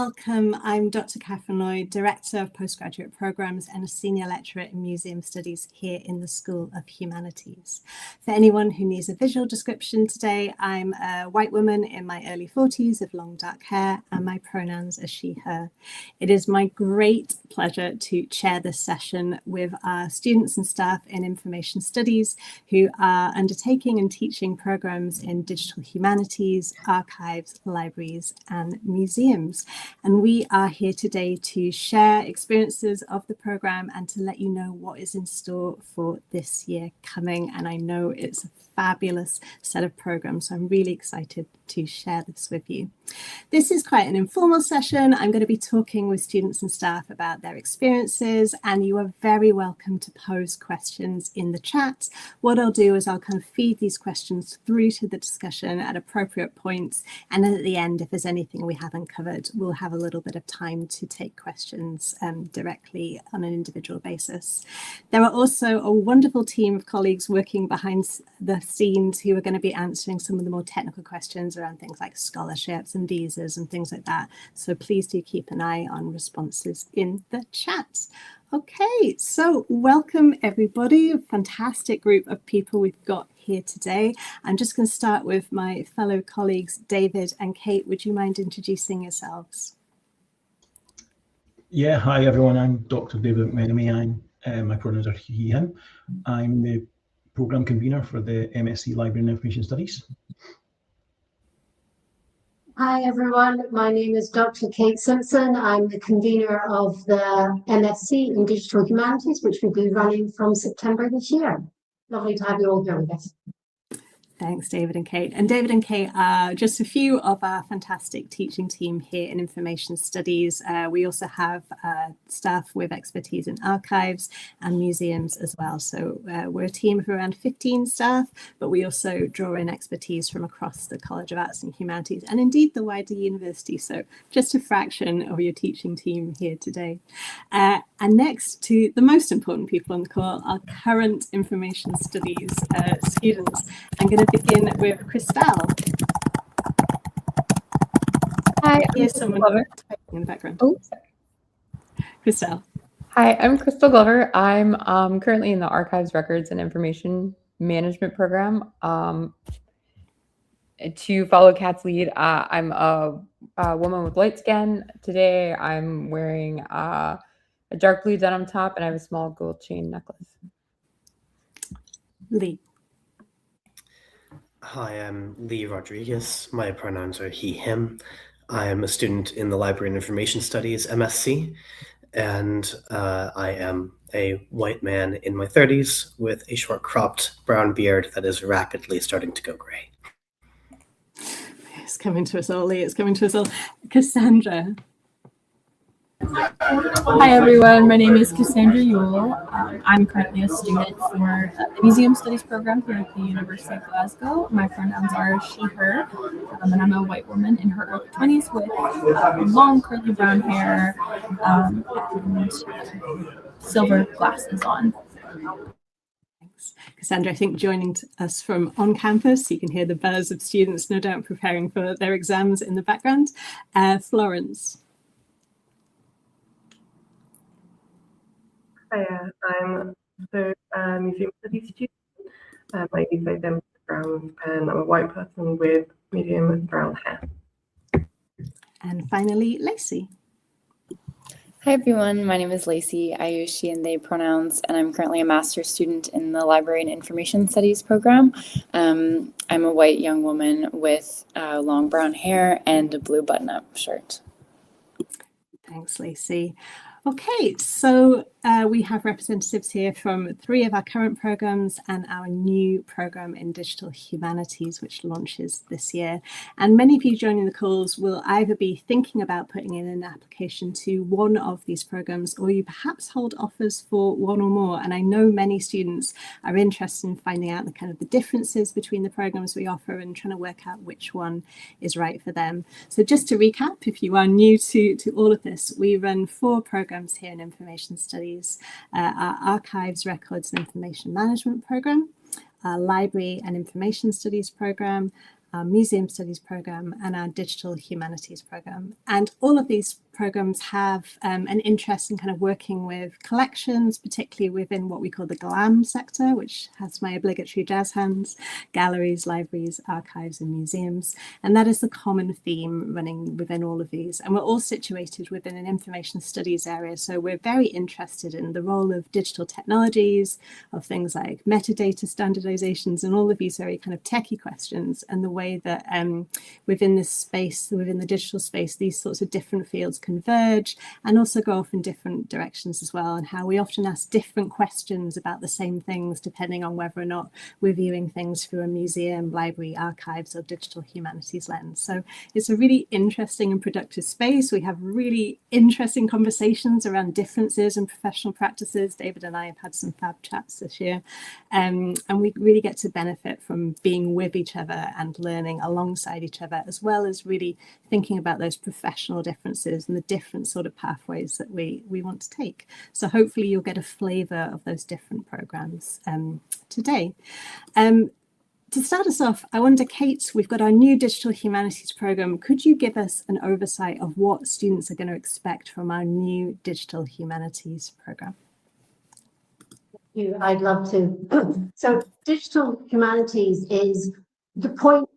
welcome. I'm Dr Katherine Lloyd, Director of Postgraduate Programs and a Senior Lecturer in Museum Studies here in the School of Humanities. For anyone who needs a visual description today, I'm a white woman in my early 40s with long dark hair, and my pronouns are she, her. It is my great pleasure to chair this session with our students and staff in Information Studies who are undertaking and teaching programs in digital humanities, archives, libraries, and museums. And we are here today to share experiences of the program and to let you know what is in store for this year coming. And I know it's a fabulous set of programs, so I'm really excited to share this with you. This is quite an informal session. I'm going to be talking with students and staff about their experiences, and you are very welcome to pose questions in the chat. What I'll do is I'll kind of feed these questions through to the discussion at appropriate points, and then at the end, if there's anything we haven't covered, we'll have a little bit of time to take questions directly on an individual basis. There are also a wonderful team of colleagues working behind the scenes who are going to be answering some of the more technical questions around things like scholarships and visas and things like that. So please do keep an eye on responses in the chat. Okay, so welcome everybody. A fantastic group of people we've got here today. I'm just going to start with my fellow colleagues, David and Kate. Would you mind introducing yourselves? Yeah, hi everyone. I'm Dr. David McMenemy. My pronouns are he, him. I'm the program convener for the MSc Library and Information Studies. Hi everyone, my name is Dr. Kate Simpson. I'm the convener of the MSc in Digital Humanities, which will be running from September this year. Lovely to have you all here with us. Thanks, David and Kate. And David and Kate are just a few of our fantastic teaching team here in Information Studies. We also have staff with expertise in archives and museums as well. So we're a team of around 15 staff, but we also draw in expertise from across the College of Arts and Humanities and indeed the wider university. So just a fraction of your teaching team here today. And next to the most important people on the call, our current Information Studies students. I'm going to begin with Christelle. Hi, here's someone typing in the background. Oh, sorry. Christelle. Hi, I'm Crystal Glover. I'm currently in the Archives, Records, and Information Management program. To follow Kat's lead, I'm a woman with light skin. Today, I'm wearing a dark blue denim top, and I have a small gold chain necklace. Lee. Hi, I'm Lee Rodriguez. My pronouns are he, him. I am a student in the Library and Information Studies MSc, and I am a white man in my 30s with a short cropped brown beard that is rapidly starting to go gray. It's coming to us all, Lee. It's coming to us all. Cassandra. Hi everyone, my name is Cassandra Yule. I'm currently a student for the Museum Studies program here at the University of Glasgow. My pronouns are she, her, and I'm a white woman in her early 20s with long curly brown hair and silver glasses on. Thanks. Cassandra, I think joining us from on campus, you can hear the buzz of students no doubt preparing for their exams in the background. Florence. Hi, I'm a Museum Studies student. I use them brown, and I'm a white person with medium brown hair. And finally, Lacey. Hi everyone, my name is Lacey. I use she and they pronouns, and I'm currently a master's student in the Library and Information Studies program. I'm a white young woman with long brown hair and a blue button-up shirt. Thanks, Lacey. Okay, so we have representatives here from 3 of our current programs and our new program in Digital Humanities, which launches this year. And many of you joining the calls will either be thinking about putting in an application to one of these programs, or you perhaps hold offers for one or more. And I know many students are interested in finding out the kind of the differences between the programs we offer and trying to work out which one is right for them. So just to recap, if you are new to all of this, we run 4 programs here in Information Studies. Our Archives, Records and Information Management program, our Library and Information Studies program, our Museum Studies program, and our Digital Humanities program. And all of these programs have an interest in kind of working with collections, particularly within what we call the GLAM sector, which has my obligatory jazz hands: galleries, libraries, archives, and museums. And that is the common theme running within all of these. And we're all situated within an information studies area. So we're very interested in the role of digital technologies, of things like metadata standardizations, and all of these very kind of techie questions, and the way that within this space, within the digital space, these sorts of different fields converge and also go off in different directions as well, and how we often ask different questions about the same things depending on whether or not we're viewing things through a museum, library, archives, or digital humanities lens. So it's a really interesting and productive space. We have really interesting conversations around differences in professional practices. David and I have had some fab chats this year, and we really get to benefit from being with each other and learning alongside each other, as well as really thinking about those professional differences and the different sort of pathways that we want to take. So hopefully you'll get a flavour of those different programmes today. To start us off, I wonder, Kate, we've got our new Digital Humanities programme. Could you give us an oversight of what students are going to expect from our new Digital Humanities programme? I'd love to. So digital humanities is the point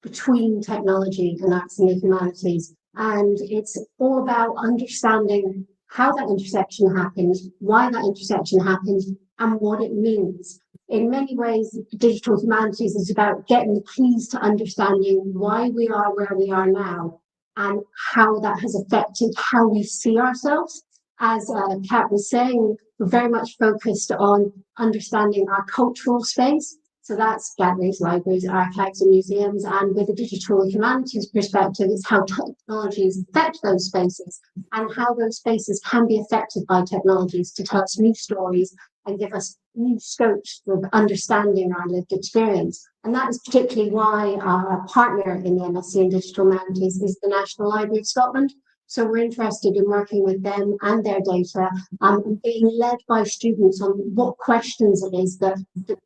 between technology and arts and the humanities. And it's all about understanding how that intersection happens, why that intersection happens, and what it means. In many ways, digital humanities is about getting the keys to understanding why we are where we are now and how that has affected how we see ourselves. As Kat was saying, we're very much focused on understanding our cultural space. So that's galleries, libraries, archives, and museums. And with a digital humanities perspective, it's how technologies affect those spaces and how those spaces can be affected by technologies to tell us new stories and give us new scopes for understanding our lived experience. And that is particularly why our partner in the MSc in Digital Humanities is the National Library of Scotland. So we're interested in working with them and their data, and being led by students on what questions it is that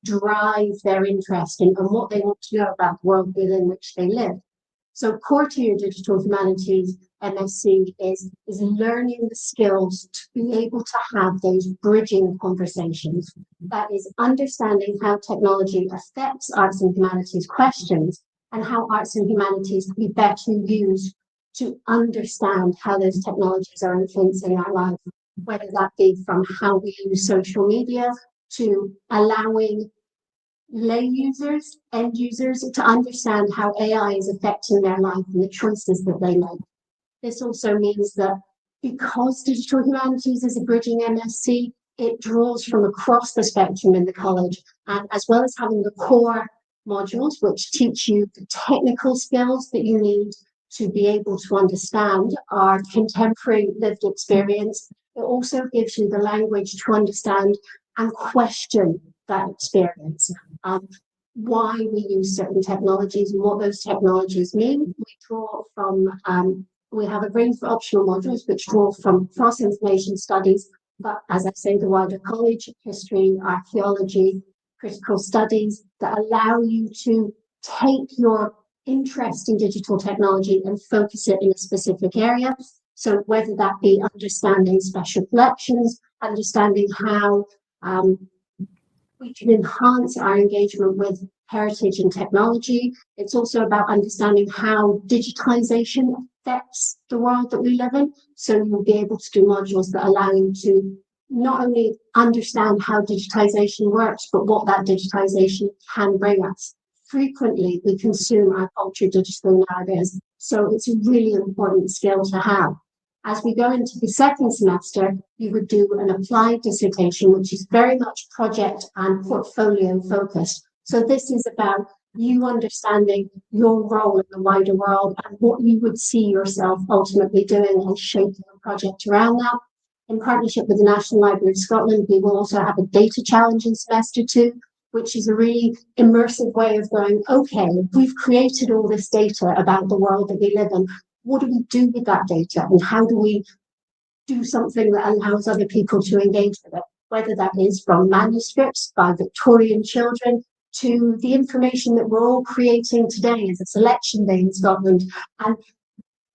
drive their interest in and what they want to know about the world within which they live. So core to your Digital Humanities MSc is learning the skills to be able to have those bridging conversations. That is understanding how technology affects arts and humanities questions and how arts and humanities can be better used to understand how those technologies are influencing our life, whether that be from how we use social media to allowing lay users, end users, to understand how AI is affecting their life and the choices that they make. This also means that because digital humanities is a bridging MSc, it draws from across the spectrum in the college, and as well as having the core modules, which teach you the technical skills that you need to be able to understand our contemporary lived experience, it also gives you the language to understand and question that experience. Why we use certain technologies and what those technologies mean. We draw from, we have a range of optional modules which draw from cross-information studies, but as I say, the wider college, history, archaeology, critical studies, that allow you to take your interest in digital technology and focus it in a specific area. So whether that be understanding special collections, understanding how we can enhance our engagement with heritage and technology. It's also about understanding how digitization affects the world that we live in. So you'll be able to do modules that allow you to not only understand how digitization works, but what that digitization can bring us. Frequently, we consume our culture digitally nowadays, so it's a really important skill to have. As we go into the second semester, you would do an applied dissertation, which is very much project and portfolio focused. So this is about you understanding your role in the wider world and what you would see yourself ultimately doing and shaping a project around that. In partnership with the National Library of Scotland, we will also have a data challenge in semester 2, which is a really immersive way of going, okay, we've created all this data about the world that we live in. What do we do with that data? And how do we do something that allows other people to engage with it? Whether that is from manuscripts by Victorian children to the information that we're all creating today as it's election day in Scotland. And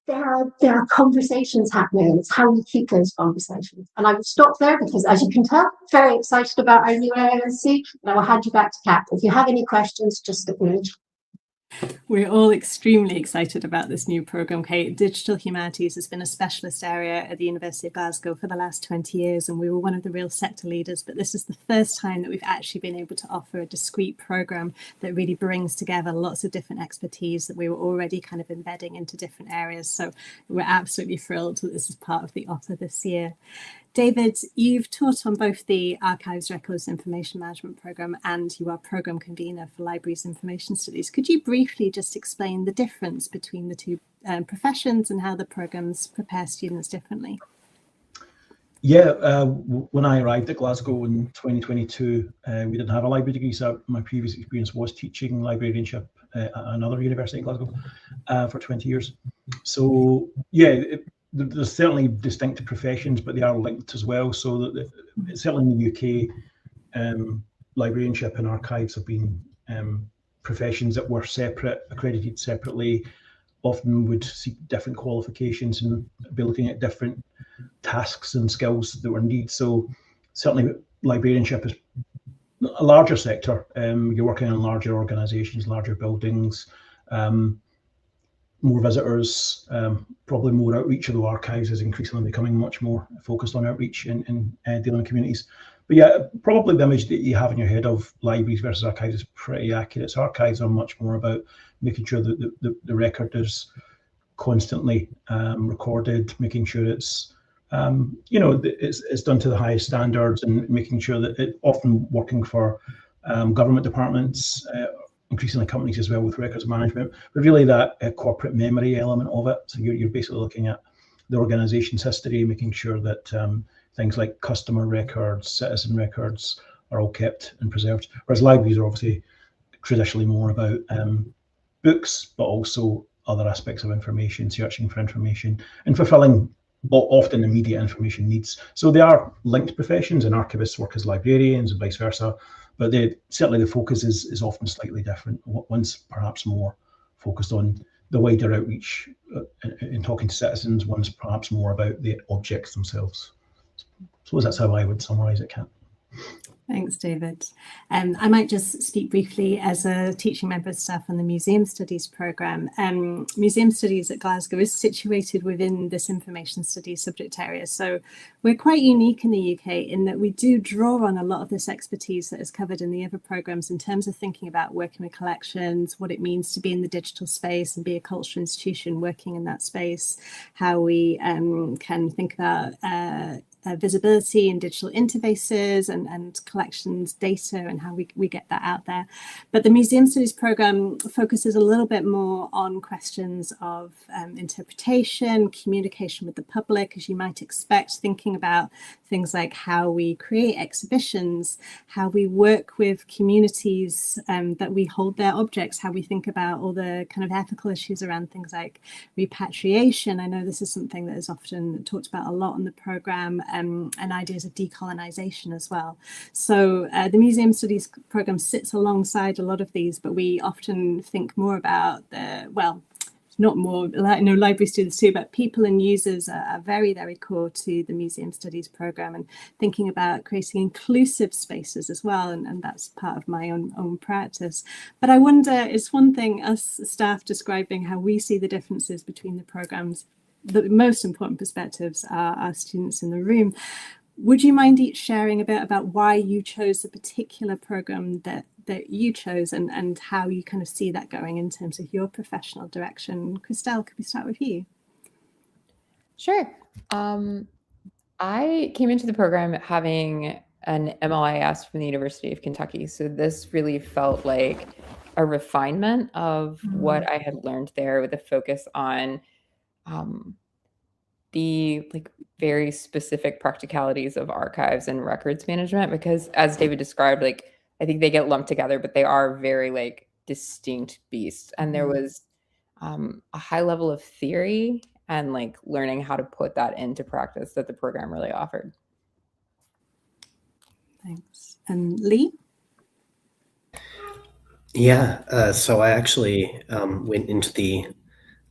there are conversations happening, and it's how we keep those conversations. And I will stop there because, as you can tell, very excited about our new MSc, and I will hand you back to Kat. If you have any questions, just acknowledge. We're all extremely excited about this new programme, Kate. Digital Humanities has been a specialist area at the University of Glasgow for the last 20 years, and we were one of the real sector leaders, but this is the first time that we've actually been able to offer a discrete programme that really brings together lots of different expertise that we were already kind of embedding into different areas. So we're absolutely thrilled that this is part of the offer this year. David, you've taught on both the Archives, Records, Information Management programme, and you are programme convener for Libraries Information Studies. Could you briefly just explain the difference between the two professions and how the programmes prepare students differently? Yeah, when I arrived at Glasgow in 2022, we didn't have a library degree, so my previous experience was teaching librarianship at another university in Glasgow for 20 years. So yeah, there's certainly distinct professions, but they are linked as well. So that certainly in the UK, librarianship and archives have been professions that were separate, accredited separately, often would seek different qualifications and be looking at different tasks and skills that were needed. So certainly librarianship is a larger sector. You're working in larger organisations, larger buildings, more visitors, probably more outreach, although archives is increasingly becoming much more focused on outreach and dealing with communities. But yeah, probably the image that you have in your head of libraries versus archives is pretty accurate. So archives are much more about making sure that the record is constantly recorded, making sure it's it's done to the highest standards, and making sure that it often working for government departments, increasingly companies as well with records management, but really that corporate memory element of it. So you're basically looking at the organization's history, making sure that things like customer records, citizen records are all kept and preserved. Whereas libraries are obviously traditionally more about books, but also other aspects of information, searching for information and fulfilling often immediate information needs. So they are linked professions, and archivists work as librarians and vice versa, but certainly the focus is often slightly different. One's perhaps more focused on the wider outreach in talking to citizens, one's perhaps more about the objects themselves. I suppose that's how I would summarise it, Kat. Thanks, David. I might just speak briefly as a teaching member of staff on the Museum Studies programme. Museum Studies at Glasgow is situated within this information studies subject area. So we're quite unique in the UK in that we do draw on a lot of this expertise that is covered in the other programmes in terms of thinking about working with collections, what it means to be in the digital space and be a cultural institution working in that space, how we can think about visibility in digital interfaces and collections data and how we get that out there. But the Museum Studies programme focuses a little bit more on questions of interpretation, communication with the public, as you might expect, thinking about things like how we create exhibitions, how we work with communities that we hold their objects, how we think about all the kind of ethical issues around things like repatriation. I know this is something that is often talked about a lot in the programme, and ideas of decolonisation as well. So the Museum Studies programme sits alongside a lot of these, but we often think more about not more, library students too, but people and users are very, very core to the Museum Studies programme, and thinking about creating inclusive spaces as well. And that's part of my own practice. But I wonder, it's one thing us staff describing how we see the differences between the programmes. The most important perspectives are our students in the room. Would you mind each sharing a bit about why you chose the particular programme that you chose and how you kind of see that going in terms of your professional direction? Christelle, could we start with you? Sure. I came into the program having an MLIS from the University of Kentucky. So this really felt like a refinement of what I had learned there, with a focus on the very specific practicalities of archives and records management, because as David described, I think they get lumped together, but they are very distinct beasts. And there was a high level of theory and learning how to put that into practice that the program really offered. Thanks. And Lee? Yeah, so I actually went into the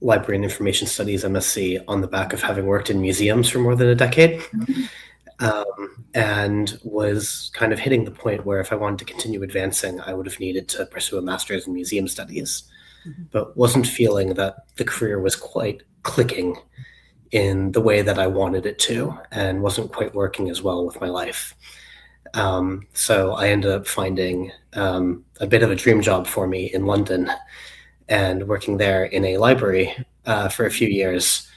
Library and Information Studies MSc on the back of having worked in museums for more than a decade, and was kind of hitting the point where if I wanted to continue advancing, I would have needed to pursue a master's in museum studies, but wasn't feeling that the career was quite clicking in the way that I wanted it to, and wasn't quite working as well with my life. So I ended up finding a bit of a dream job for me in London and working there in a library for a few years.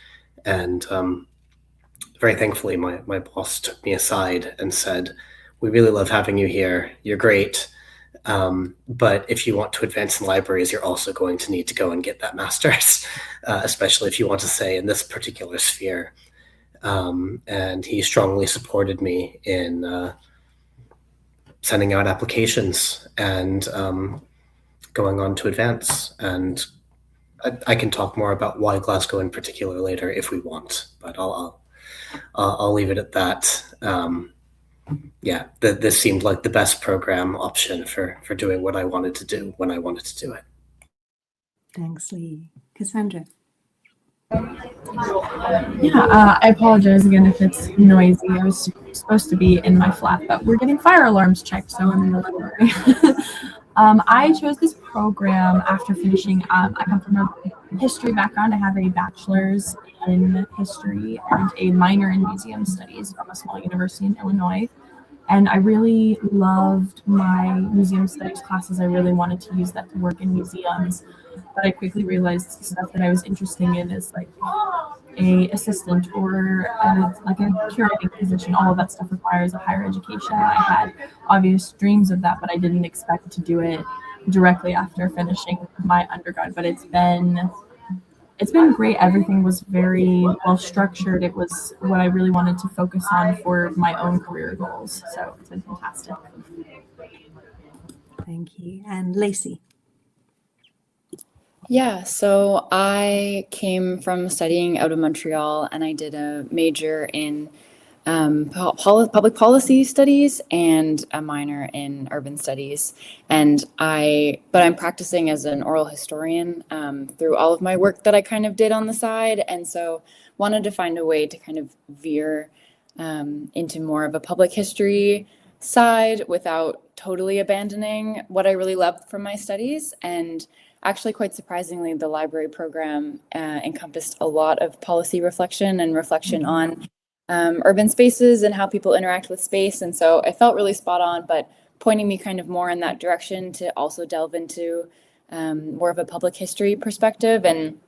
And very thankfully, my boss took me aside and said, "We really love having you here. You're great. But if you want to advance in libraries, you're also going to need to go and get that master's, especially if you want to stay in this particular sphere." And he strongly supported me in sending out applications and going on to advance. And I can talk more about why Glasgow in particular later if we want, but I'll leave it at that. Yeah, this seemed like the best program option for doing what I wanted to do when I wanted to do it. Thanks, Lee. Cassandra. Yeah, I apologize again if it's noisy. I was supposed to be in my flat, but we're getting fire alarms checked, so I'm in the library. I chose this program after finishing. I come from a history background. I have a bachelor's in history and a minor in museum studies from a small university in Illinois. And I really loved my museum studies classes. I really wanted to use that to work in museums. But I quickly realized the stuff that I was interested in is like a assistant or like a curating position. All of that stuff requires a higher education. I had obvious dreams of that, but I didn't expect to do it directly after finishing my undergrad. But it's been great. Everything was very well structured. It was what I really wanted to focus on for my own career goals. So it's been fantastic. Thank you. And Lacey. Yeah, so I came from studying out of Montreal, and I did a major in public policy studies and a minor in urban studies. But I'm practicing as an oral historian through all of my work that I kind of did on the side, and so wanted to find a way to kind of veer into more of a public history side without totally abandoning what I really loved from my studies. And actually, quite surprisingly, the library program encompassed a lot of policy reflection and reflection on urban spaces and how people interact with space. And so I felt really spot on, but pointing me kind of more in that direction to also delve into more of a public history perspective and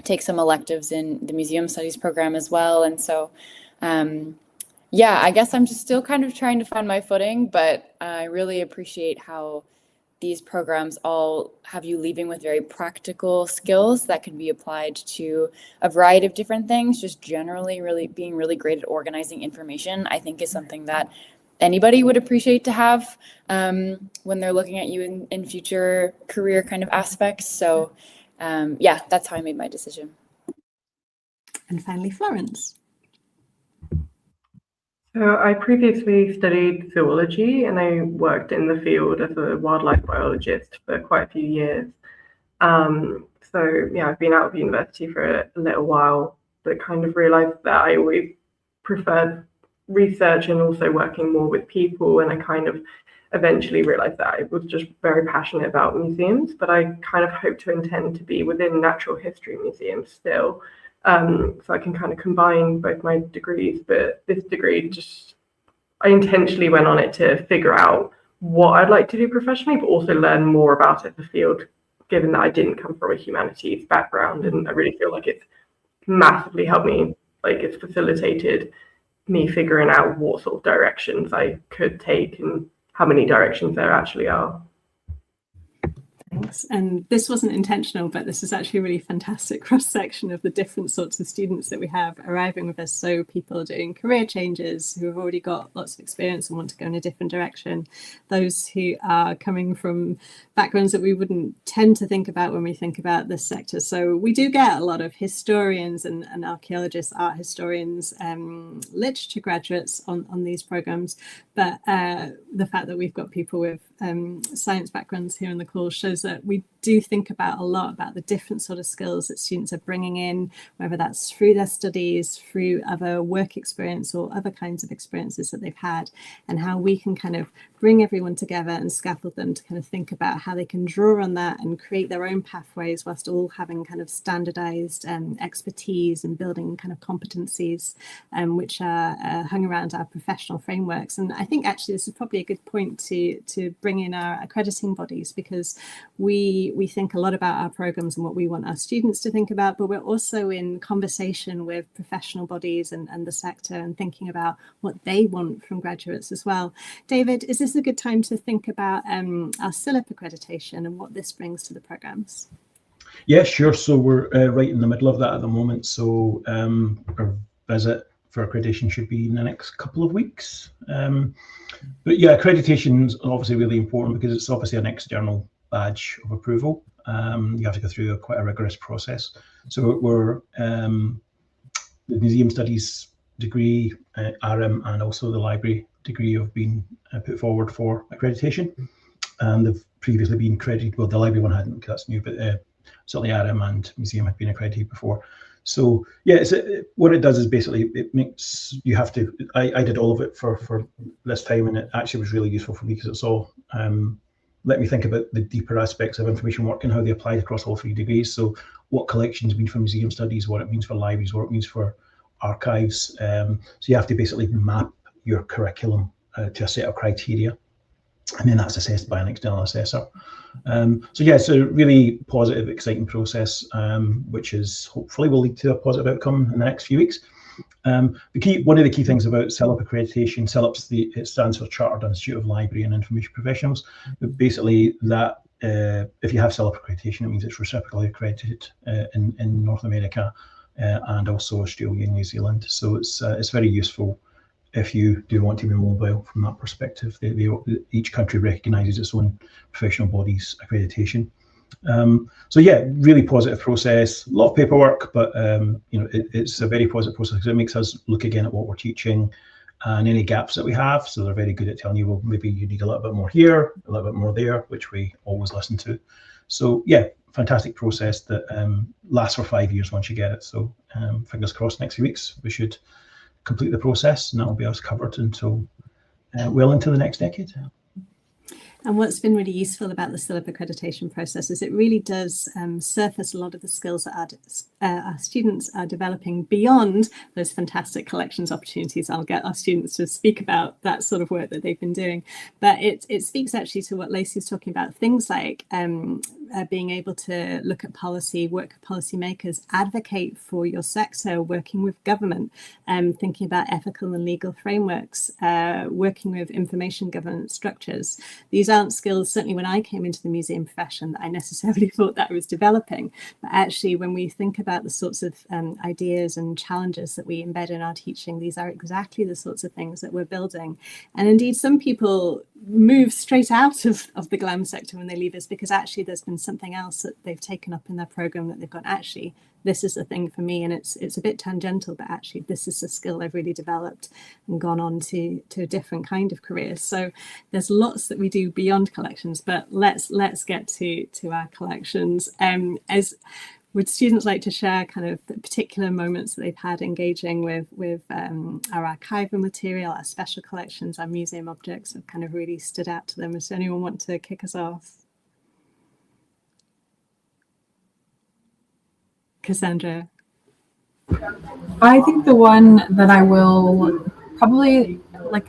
take some electives in the museum studies program as well. And so, yeah, I guess I'm just still kind of trying to find my footing, but I really appreciate how these programs all have you leaving with very practical skills that can be applied to a variety of different things. Just generally really being really great at organizing information, I think, is something that anybody would appreciate to have when they're looking at you in future career kind of aspects. So yeah, that's how I made my decision. And finally, Florence. So I previously studied zoology and I worked in the field as a wildlife biologist for quite a few years. So yeah, I've been out of university for a little while, but kind of realized that I always preferred research and also working more with people. And I kind of eventually realized that I was just very passionate about museums, but I kind of hope to intend to be within natural history museums still. So I can kind of combine both my degrees, but this degree I intentionally went on it to figure out what I'd like to do professionally, but also learn more about it, the field, given that I didn't come from a humanities background. And I really feel like it's massively helped me, like it's facilitated me figuring out what sort of directions I could take and how many directions there actually are. Thanks. And this wasn't intentional, but this is actually a really fantastic cross-section of the different sorts of students that we have arriving with us. So people doing career changes who have already got lots of experience and want to go in a different direction. Those who are coming from backgrounds that we wouldn't tend to think about when we think about this sector. So we do get a lot of historians and archaeologists, art historians, literature graduates on these programs. But the fact that we've got people with science backgrounds here on the call shows that we do think about a lot about the different sort of skills that students are bringing in, whether that's through their studies, through other work experience or other kinds of experiences that they've had, and how we can kind of bring everyone together and scaffold them to kind of think about how they can draw on that and create their own pathways whilst all having kind of standardized expertise and building kind of competencies which are hung around our professional frameworks. And I think actually this is probably a good point to bring in our accrediting bodies, because we think a lot about our programs and what we want our students to think about, but we're also in conversation with professional bodies and the sector and thinking about what they want from graduates as well. David, is this a good time to think about our CILIP accreditation and what this brings to the programs? Yeah, sure. So we're right in the middle of that at the moment. So our visit for accreditation should be in the next couple of weeks. But yeah, accreditation is obviously really important because it's obviously an external badge of approval. You have to go through quite a rigorous process. So we're the Museum Studies degree, RM, and also the library degree have been put forward for accreditation. And they've previously been accredited. Well, the library one hadn't, because that's new, but certainly RM and museum had been accredited before. So yeah, what it does is basically it makes you have to. I did all of it for this time, and it actually was really useful for me because it's all let me think about the deeper aspects of information work and how they apply across all 3 degrees. So what collections mean for museum studies, what it means for libraries, what it means for archives. So you have to basically map your curriculum to a set of criteria, and then that's assessed by an external assessor. So yeah, it's a really positive, exciting process, which is hopefully will lead to a positive outcome in the next few weeks. One of the key things about CILIP accreditation, CILIP it stands for Chartered Institute of Library and Information Professionals. But basically, that if you have CILIP accreditation, it means it's reciprocally accredited in North America and also Australia and New Zealand. So it's very useful if you do want to be mobile from that perspective. Each country recognises its own professional bodies accreditation. So yeah, really positive process, a lot of paperwork, but it's a very positive process because it makes us look again at what we're teaching and any gaps that we have. So they're very good at telling you, well, maybe you need a little bit more here, a little bit more there, which we always listen to. So yeah, fantastic process that lasts for 5 years once you get it. So fingers crossed, next few weeks we should complete the process, and that will be us covered until well into the next decade. And what's been really useful about the CILIP accreditation process is it really does surface a lot of the skills that our students are developing beyond those fantastic collections opportunities. I'll get our students to speak about that sort of work that they've been doing. But it speaks actually to what Lacey's talking about, things like being able to look at policy, work with policymakers, advocate for your sector, working with government, thinking about ethical and legal frameworks, working with information governance structures. These aren't skills, certainly when I came into the museum profession, that I necessarily thought that I was developing. But actually, when we think about the sorts of ideas and challenges that we embed in our teaching, these are exactly the sorts of things that we're building. And indeed, some people move straight out of the GLAM sector when they leave us because actually there's been something else that they've taken up in their program that they've gone, actually, this is the thing for me, and it's a bit tangential, but actually this is a skill I've really developed and gone on to a different kind of career. So there's lots that we do beyond collections, but let's get to our collections. Would students like to share kind of the particular moments that they've had engaging with our archival material, our special collections, our museum objects that kind of really stood out to them? Does anyone want to kick us off? Cassandra. I think the one that I will probably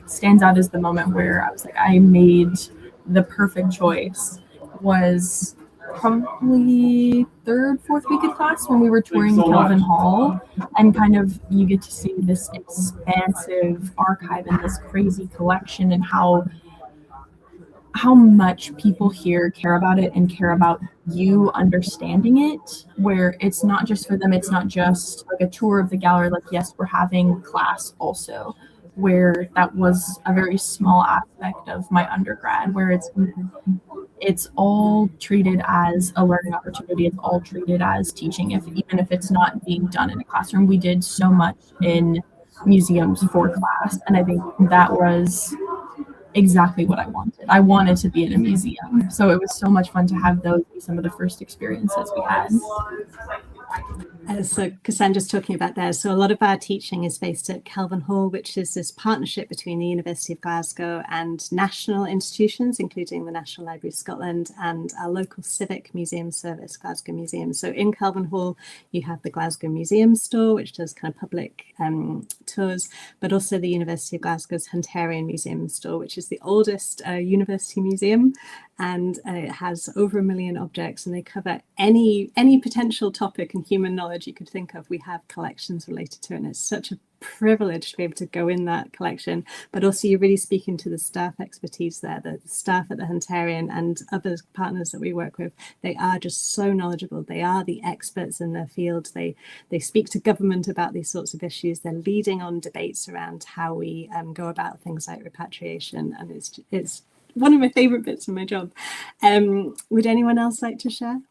stands out as the moment where I was like, I made the perfect choice was probably 3rd, 4th week of class when we were touring Kelvin Hall, and kind of you get to see this expansive archive and this crazy collection and how much people here care about it and care about you understanding it, where it's not just for them, it's not just like a tour of the gallery, like yes, we're having class also, where that was a very small aspect of my undergrad, where it's all treated as a learning opportunity, it's all treated as teaching, even if it's not being done in a classroom. We did so much in museums for class, and I think that was exactly what I wanted. I wanted to be in a museum. So it was so much fun to have those be some of the first experiences we had. So Cassandra's talking about there. So a lot of our teaching is based at Kelvin Hall, which is this partnership between the University of Glasgow and national institutions, including the National Library of Scotland and our local civic museum service, Glasgow Museum. So in Kelvin Hall, you have the Glasgow Museum store, which does kind of public tours, but also the University of Glasgow's Hunterian Museum store, which is the oldest university museum. And it has over 1 million objects, and they cover any potential topic in human knowledge you could think of. We have collections related to it, and it's such a privilege to be able to go in that collection. But also you're really speaking to the staff expertise there, the staff at the Hunterian and other partners that we work with. They are just so knowledgeable. They are the experts in their field. They speak to government about these sorts of issues. They're leading on debates around how we go about things like repatriation, and it's one of my favorite bits of my job. Would anyone else like to share?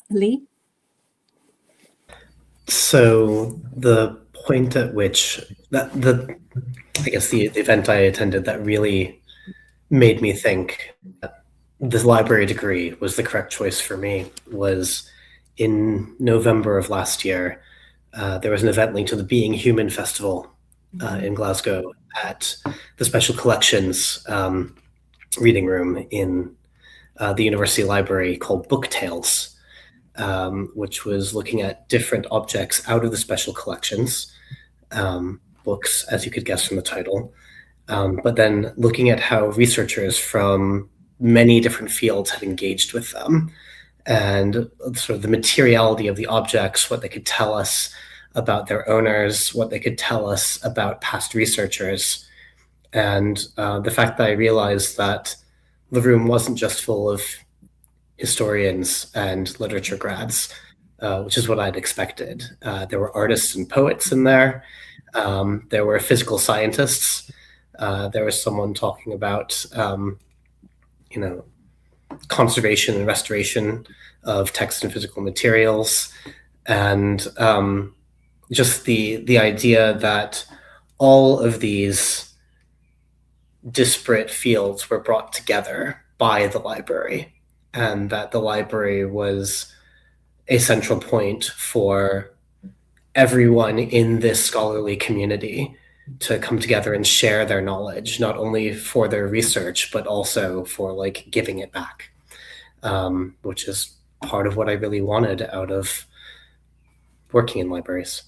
Lee? So the point at which I guess the event I attended that really made me think that this library degree was the correct choice for me was in November of last year. There was an event linked to the Being Human Festival in Glasgow at the Special Collections reading room in the University Library called Book Tales, which was looking at different objects out of the Special Collections, books, as you could guess from the title, but then looking at how researchers from many different fields had engaged with them and sort of the materiality of the objects, what they could tell us about their owners, what they could tell us about past researchers, and the fact that I realized that the room wasn't just full of historians and literature grads, which is what I'd expected. There were artists and poets in there. There were physical scientists. There was someone talking about, conservation and restoration of text and physical materials, and just the idea that all of these disparate fields were brought together by the library, and that the library was a central point for everyone in this scholarly community to come together and share their knowledge, not only for their research, but also for giving it back, which is part of what I really wanted out of working in libraries.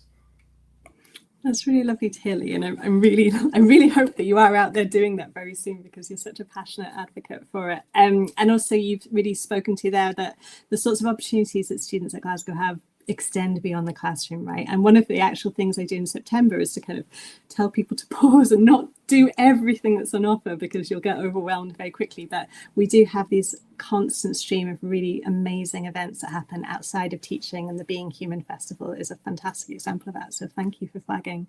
That's really lovely to hear, Lee, and I really hope that you are out there doing that very soon, because you're such a passionate advocate for it. And also you've really spoken to there that the sorts of opportunities that students at Glasgow have extend beyond the classroom, right? And one of the actual things I do in September is to kind of tell people to pause and not do everything that's on offer, because you'll get overwhelmed very quickly. But we do have these constant stream of really amazing events that happen outside of teaching, and the Being Human Festival is a fantastic example of that. So thank you for flagging.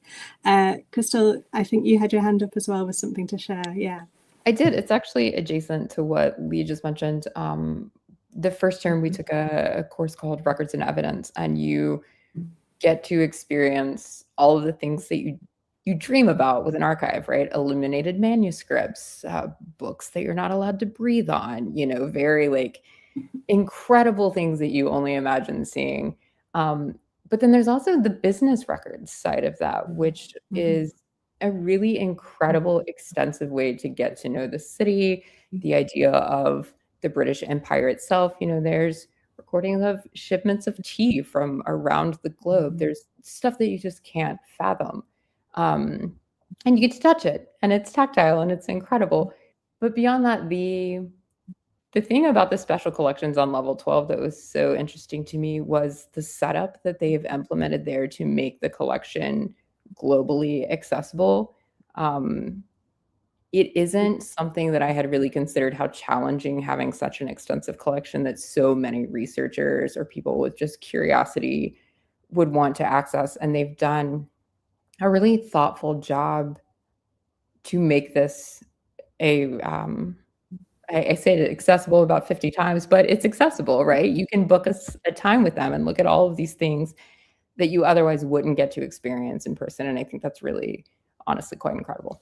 Crystal, I think you had your hand up as well with something to share. Yeah, I did. It's actually adjacent to what Lee just mentioned. The first term we took a course called Records and Evidence, and you get to experience all of the things that you dream about with an archive, right? Illuminated manuscripts, books that you're not allowed to breathe on, very incredible things that you only imagine seeing. But then there's also the business records side of that, which is a really incredible, extensive way to get to know the city, the idea of the British Empire itself. There's recordings of shipments of tea from around the globe. There's stuff that you just can't fathom. And you get to touch it, and it's tactile, and it's incredible. But beyond that, the thing about the special collections on level 12 that was so interesting to me was the setup that they have implemented there to make the collection globally accessible. It isn't something that I had really considered, how challenging having such an extensive collection that so many researchers or people with just curiosity would want to access. And they've done a really thoughtful job to make this I say it accessible about 50 times, but it's accessible, right? You can book a time with them and look at all of these things that you otherwise wouldn't get to experience in person. And I think that's really, honestly, quite incredible.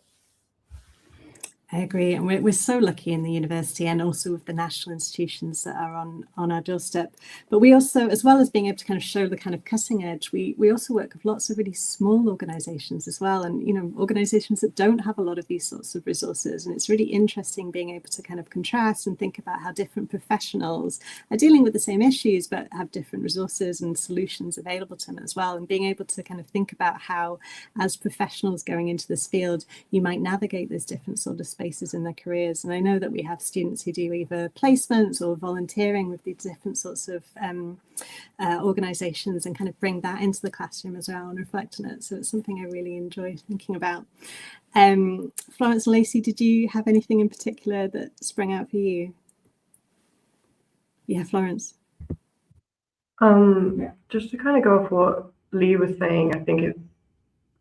I agree, and we're so lucky in the university and also with the national institutions that are on our doorstep. But we also, as well as being able to kind of show the kind of cutting edge, we also work with lots of really small organisations as well, and organisations that don't have a lot of these sorts of resources. And it's really interesting being able to kind of contrast and think about how different professionals are dealing with the same issues but have different resources and solutions available to them as well, and being able to kind of think about how, as professionals going into this field, you might navigate those different sort of spaces in their careers. And I know that we have students who do either placements or volunteering with these different sorts of organisations and kind of bring that into the classroom as well and reflect on it. So it's something I really enjoy thinking about. Florence and Lacey, did you have anything in particular that sprang out for you? Yeah, Florence. Just to kind of go off what Lee was saying, I think it's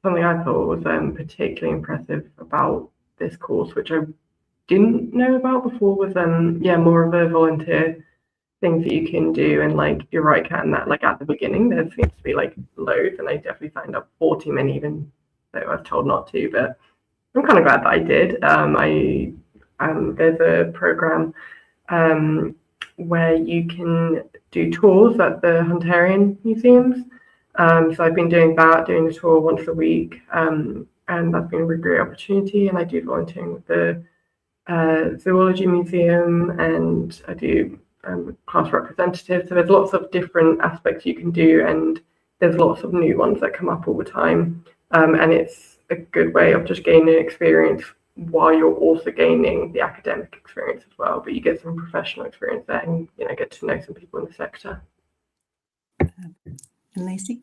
something I thought was particularly impressive about this course, which I didn't know about before, was more of a volunteer things that you can do. And like you're right, Kat, that like at the beginning there seems to be like loads, and I definitely signed up 40 many, even though I was told not to, but I'm kind of glad that I did. There's a program where you can do tours at the Hunterian museums. So I've been doing a tour once a week, and that's been a really great opportunity. And I do volunteering with the Zoology Museum, and I do class representative. So there's lots of different aspects you can do, and there's lots of new ones that come up all the time. And it's a good way of just gaining experience while you're also gaining the academic experience as well. But you get some professional experience there, and get to know some people in the sector. And Lacey?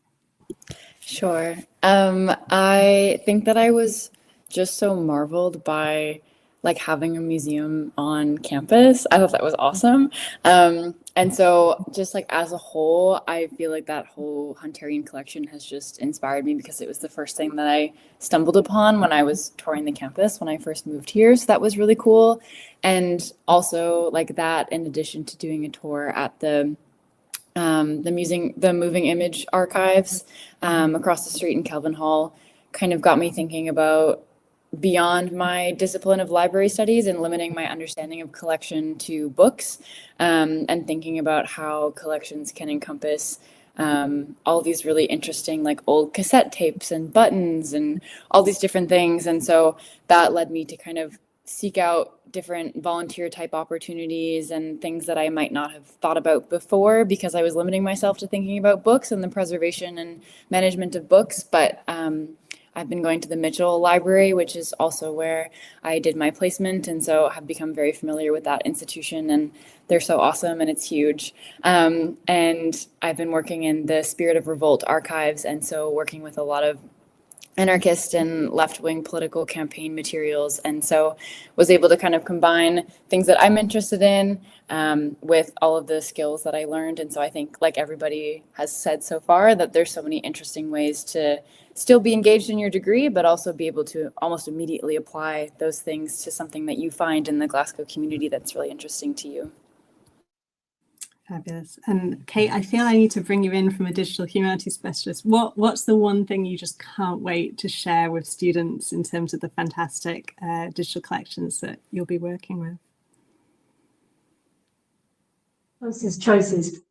Sure. I think that I was just so marveled by like having a museum on campus. I thought that was awesome. And so just like as a whole, I feel like that whole Hunterian collection has just inspired me, because it was the first thing that I stumbled upon when I was touring the campus when I first moved here. So that was really cool. And also like that, in addition to doing a tour at the moving image archives across the street in Kelvin Hall, kind of got me thinking about beyond my discipline of library studies and limiting my understanding of collection to books, and thinking about how collections can encompass all these really interesting like old cassette tapes and buttons and all these different things. And so that led me to kind of seek out different volunteer type opportunities and things that I might not have thought about before, because I was limiting myself to thinking about books and the preservation and management of books. But I've been going to the Mitchell Library, which is also where I did my placement, and so have become very familiar with that institution, and they're so awesome and it's huge. And I've been working in the Spirit of Revolt archives, and so working with a lot of anarchist and left-wing political campaign materials, and so was able to kind of combine things that I'm interested in with all of the skills that I learned. And so I think, like everybody has said so far, that there's so many interesting ways to still be engaged in your degree, but also be able to almost immediately apply those things to something that you find in the Glasgow community that's really interesting to you. Fabulous. And Kate, I feel I need to bring you in from a digital humanities specialist. What's the one thing you just can't wait to share with students in terms of the fantastic digital collections that you'll be working with? Choices.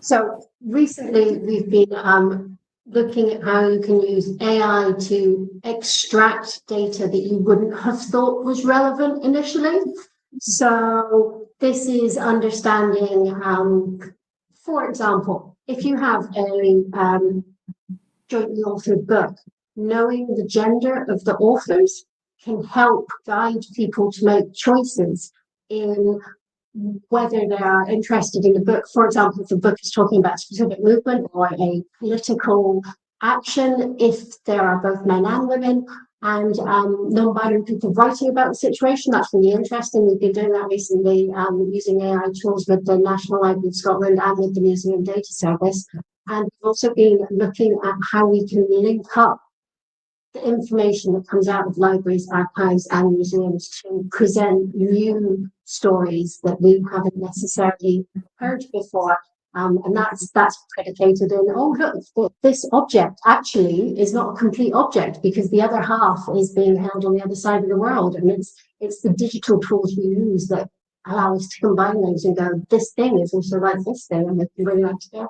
So recently we've been looking at how you can use AI to extract data that you wouldn't have thought was relevant initially. So this is understanding, for example, if you have a jointly authored book, knowing the gender of the authors can help guide people to make choices in whether they are interested in the book. For example, if the book is talking about a specific movement or a political action, if there are both men and women and non-binary people writing about the situation, that's really interesting. We've been doing that recently using AI tools with the National Library of Scotland and with the Museum Data Service. And we've also been looking at how we can link up the information that comes out of libraries, archives and museums to present new stories that we haven't necessarily heard before. And that's predicated in, oh, look, this object actually is not a complete object because the other half is being held on the other side of the world. And it's It's the digital tools we use that allow us to combine those and go, this thing is also like this thing, and we can bring that together.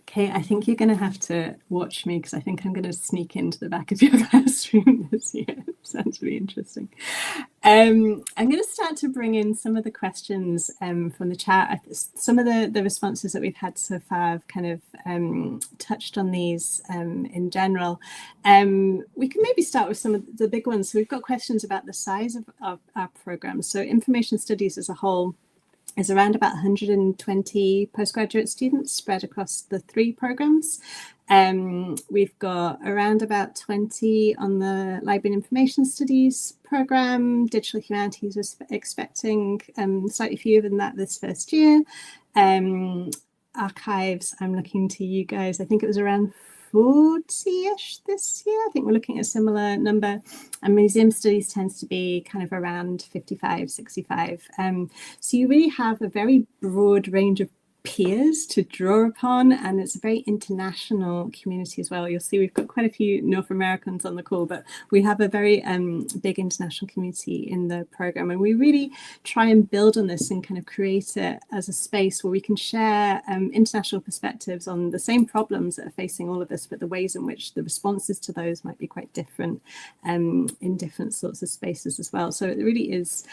Okay, I think you're going to have to watch me because I think I'm going to sneak into the back of your classroom this year. Sounds really interesting. I'm going to start to bring in some of the questions from the chat. Some of the responses that we've had so far have kind of touched on these in general. We can maybe start with some of the big ones. So we've got questions about the size of our programs. So information studies as a whole is around about 120 postgraduate students spread across the 3 programs. We've got around about 20 on the Library and Information Studies program. Digital Humanities was expecting slightly fewer than that this first year. Archives, I'm looking to you guys, I think it was around 40-ish this year. I think we're looking at a similar number. And museum studies tends to be kind of around 55, 65. So you really have a very broad range of peers to draw upon, and it's a very international community as well. You'll see we've got quite a few North Americans on the call, but we have a very big international community in the program, and we really try and build on this and kind of create it as a space where we can share international perspectives on the same problems that are facing all of us, but the ways in which the responses to those might be quite different in different sorts of spaces as well. So it really is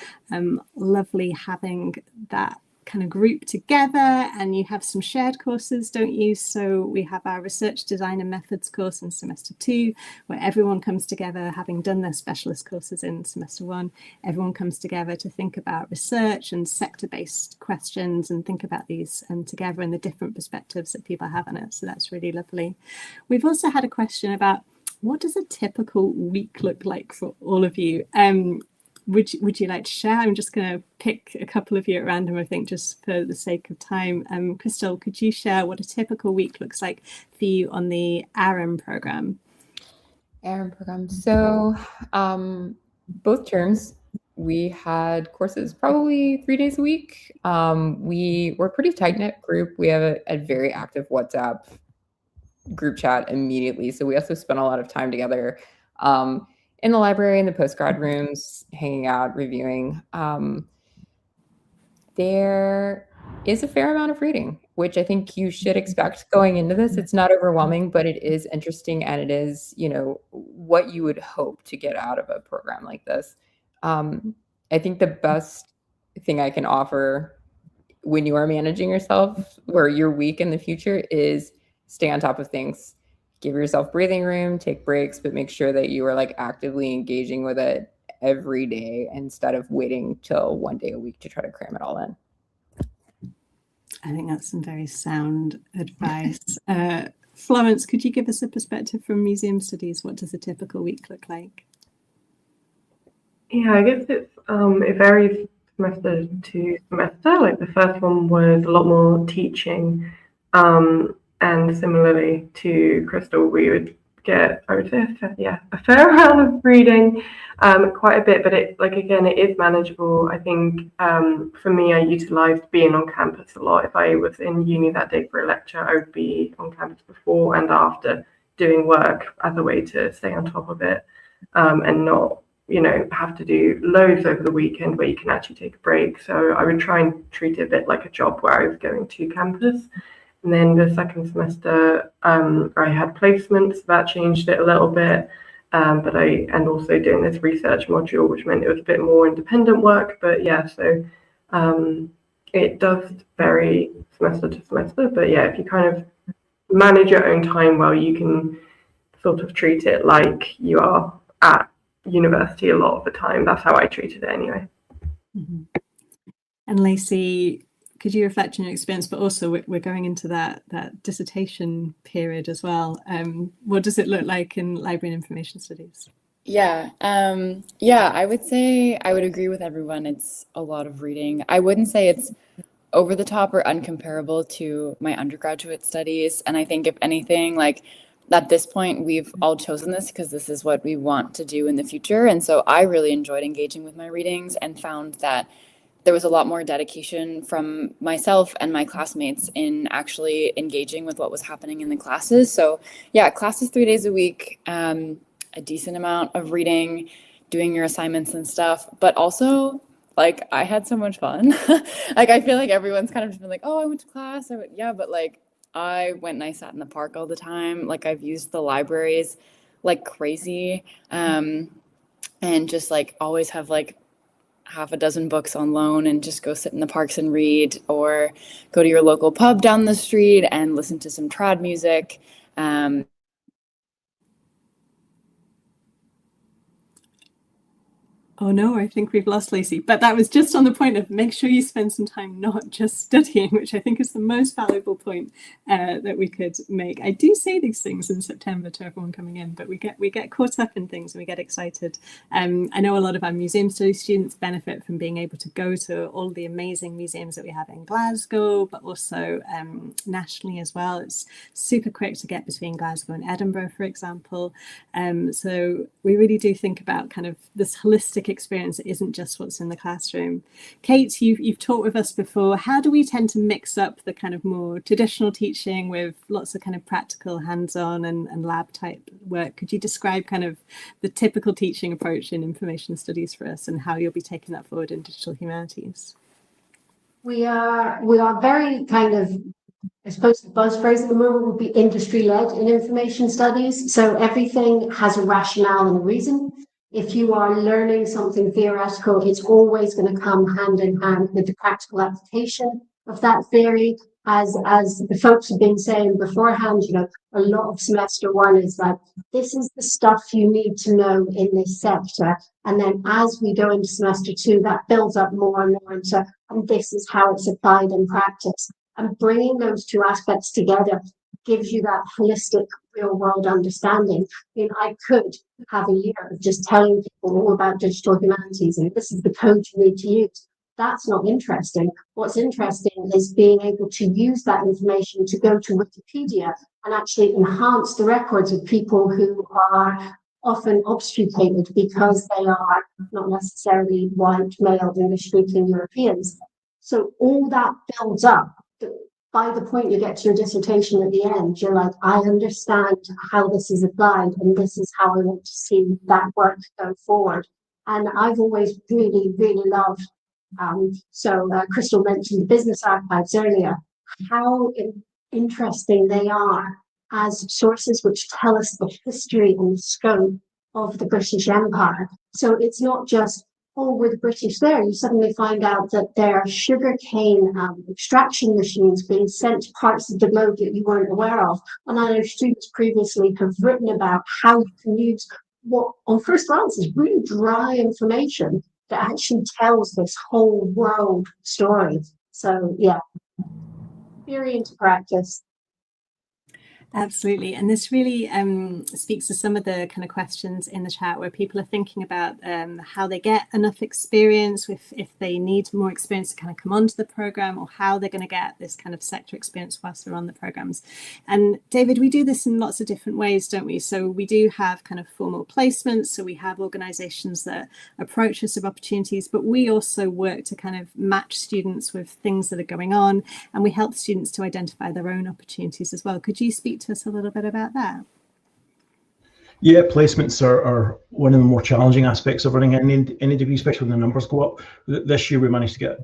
lovely having that kind of group together, and you have some shared courses, don't you? So we have our research design and methods course in semester 2, where everyone comes together, having done their specialist courses in semester 1, everyone comes together to think about research and sector-based questions and think about these together and the different perspectives that people have on it. So that's really lovely. We've also had a question about what does a typical week look like for all of you? Would you like to share? I'm just going to pick a couple of you at random, I think, just for the sake of time. Crystal, could you share what a typical week looks like for you on the ARM program? ARM program. So both terms, we had courses probably 3 days a week. We were a pretty tight-knit group. We have a very active WhatsApp group chat immediately. So we also spent a lot of time together in the library, in the postgrad rooms, hanging out, reviewing. There is a fair amount of reading, which I think you should expect going into this. It's not overwhelming, but it is interesting, and it is, you know, what you would hope to get out of a program like this. I think the best thing I can offer when you are managing yourself or your week in the future is stay on top of things. Give yourself breathing room, take breaks, but make sure that you are like actively engaging with it every day instead of waiting till 1 day a week to try to cram it all in. I think that's some very sound advice. Florence, could you give us a perspective from museum studies? What does a typical week look like? Yeah, I guess it's it varies semester to semester. Like the first one was a lot more teaching. And similarly to Crystal, we would get, I would say, a fair amount of reading, quite a bit, but it is manageable. I think for me, I utilized being on campus a lot. If I was in uni that day for a lecture, I would be on campus before and after doing work as a way to stay on top of it, and not, you know, have to do loads over the weekend where you can actually take a break. So I would try and treat it a bit like a job where I was going to campus. And then the second semester, I had placements. That changed it a little bit, and also doing this research module, which meant it was a bit more independent work. But yeah, so it does vary semester to semester. But yeah, if you kind of manage your own time well, you can sort of treat it like you are at university a lot of the time. That's how I treated it anyway. Mm-hmm. And Lacey, could you reflect on your experience, but also we're going into that dissertation period as well. What does it look like in library and information studies? Yeah, I would say I would agree with everyone. It's a lot of reading. I wouldn't say it's over the top or uncomparable to my undergraduate studies. And I think if anything, like at this point, we've all chosen this because this is what we want to do in the future. And so I really enjoyed engaging with my readings and found that there was a lot more dedication from myself and my classmates in actually engaging with what was happening in the classes. So yeah, classes 3 days a week, a decent amount of reading, doing your assignments and stuff, but also like I had so much fun. Like I feel like everyone's kind of just been like, oh, I went to class. Yeah, but like I went and I sat in the park all the time. Like I've used the libraries like crazy, and just like always have like half a dozen books on loan and just go sit in the parks and read, or go to your local pub down the street and listen to some trad music. Oh no, I think we've lost Lacey. But that was just on the point of make sure you spend some time not just studying, which I think is the most valuable point that we could make. I do say these things in September to everyone coming in, but we get caught up in things and we get excited. I know a lot of our museum studies students benefit from being able to go to all the amazing museums that we have in Glasgow, but also nationally as well. It's super quick to get between Glasgow and Edinburgh, for example. So we really do think about kind of this holistic experience that isn't just what's in the classroom. Kate, you've taught with us before. How do we tend to mix up the kind of more traditional teaching with lots of kind of practical hands-on and lab type work? Could you describe kind of the typical teaching approach in information studies for us and how you'll be taking that forward in digital humanities? We are very kind of, I suppose the buzz phrase at the moment would be industry-led in information studies. So everything has a rationale and a reason. If you are learning something theoretical, it's always going to come hand in hand with the practical application of that theory. As the folks have been saying beforehand, you know, a lot of semester one is like, this is the stuff you need to know in this sector. And then as we go into semester two, that builds up more and more into, and this is how it's applied in practice. And bringing those two aspects together gives you that holistic real world understanding. I mean, I could have a year of just telling people all about digital humanities and this is the code you need to use. That's not interesting. What's interesting is being able to use that information to go to Wikipedia and actually enhance the records of people who are often obfuscated because they are not necessarily white, male, English-speaking Europeans. So all that builds up. By the point you get to your dissertation at the end, you're like, I understand how this is applied and this is how I want to see that work go forward. And I've always really, really loved, Crystal mentioned the business archives earlier, how interesting they are as sources which tell us the history and the scope of the British Empire. So it's not just, oh, were the British there? You suddenly find out that there are sugarcane extraction machines being sent to parts of the globe that you weren't aware of. And I know students previously have written about how you can use what, on first glance, is really dry information that actually tells this whole world story. So, yeah, theory into practice. Absolutely. And this really speaks to some of the kind of questions in the chat where people are thinking about how they get enough experience, if they need more experience to kind of come onto the program, or how they're going to get this kind of sector experience whilst they're on the programs. And David, we do this in lots of different ways, don't we? So we do have kind of formal placements. So we have organizations that approach us of opportunities, but we also work to kind of match students with things that are going on, and we help students to identify their own opportunities as well. Could you speak to us a little bit about that? Yeah, placements are one of the more challenging aspects of running any degree, especially when the numbers go up. This year we managed to get